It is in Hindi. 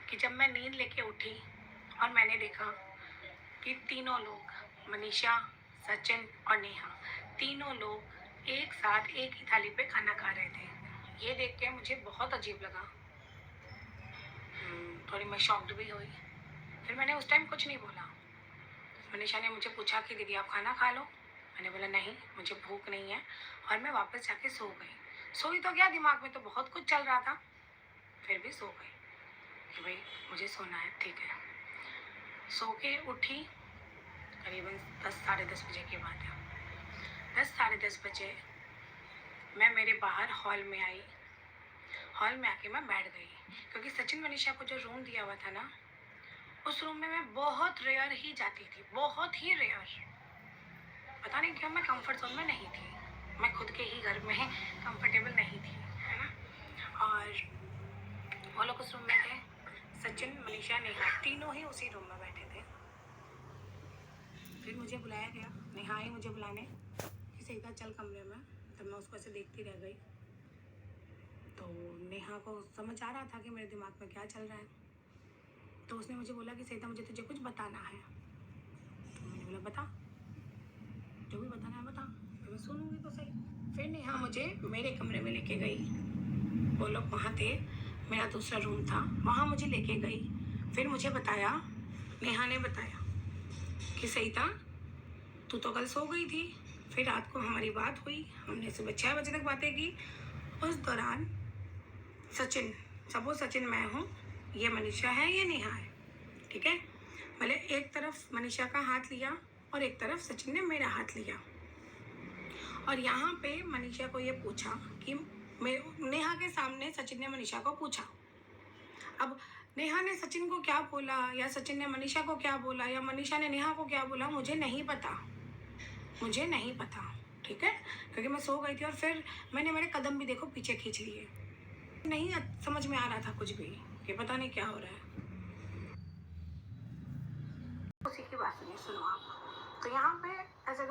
कि जब मैं नींद लेके उठी और मैंने देखा कि तीनों लोग, मनीषा, सचिन और नेहा, तीनों लोग एक साथ एक ही थाली पे खाना खा रहे थे। ये देख के मुझे बहुत अजीब लगा। थोड़ी मैं शॉक्ड भी हुई। फिर मैंने उस टाइम कुछ नहीं बोला। मनीषा ने मुझे पूछा कि दीदी आप खाना खा लो। मैंने बोला नहीं, मुझे भूख नहीं है, और मैं वापस जाके सो गई। सोई तो क्या, दिमाग में तो बहुत कुछ चल रहा था, फिर भी सो गई कि भाई मुझे सोना है, ठीक है। सो के उठी करीबन 10 साढ़े 10 बजे की बात है। 10 साढ़े 10 बजे मैं मेरे बाहर हॉल में आई। हॉल में आके मैं बैठ गई, क्योंकि सचिन मनीषा को जो रूम दिया हुआ था ना, उस रूम में मैं बहुत रेयर ही जाती थी, बहुत ही रेयर। पता नहीं क्यों मैं कंफर्ट जोन में नहीं थी, मैं खुद के ही घर में कंफर्टेबल नहीं थी, है ना। और वो लोग उस रूम में थे, सचिन, मनीषा, नेहा, तीनों ही उसी रूम में बैठे थे। फिर मुझे बुलाया गया, नेहा आई मुझे बुलाने कि सईदा चल कमरे में। तब मैं उसको ऐसे देखती रह गई। तो नेहा को समझ आ रहा था कि मेरे दिमाग में क्या चल रहा है, तो उसने मुझे बोला कि सईदा मुझे तुझे कुछ बताना है। तो मैंने बोला बता, जो भी बताना है बता, मैं सुनूंगी तो सही। फिर नेहा मुझे मेरे कमरे में लेके गई। वो लोग वहाँ थे, मेरा दूसरा रूम था, वहाँ मुझे लेके गई। फिर मुझे बताया, नेहा ने बताया कि सईदा तू तो कल सो गई थी। फिर रात को हमारी बात हुई, हमने सुबह 6 बजे तक बातें की। उस दौरान सचिन, सपोज सचिन मैं हूँ, ये मनीषा है, ये नेहा है, ठीक है। मैंने एक तरफ मनीषा का हाथ लिया और एक तरफ सचिन ने मेरा हाथ लिया, और यहाँ पे मनीषा को ये पूछा कि नेहा के सामने सचिन ने मनीषा को पूछा। अब नेहा ने सचिन को क्या बोला, या सचिन ने मनीषा को क्या बोला, या मनीषा ने नेहा को क्या बोला, मुझे नहीं पता, मुझे नहीं पता, ठीक है, क्योंकि मैं सो गई थी। और फिर मैंने मेरे कदम भी देखो पीछे खींच लिए, नहीं समझ में आ रहा था कुछ भी कि पता नहीं क्या हो रहा है। उसी की बात सुनिए, सुनो आप। तो यहाँ पे ऐसे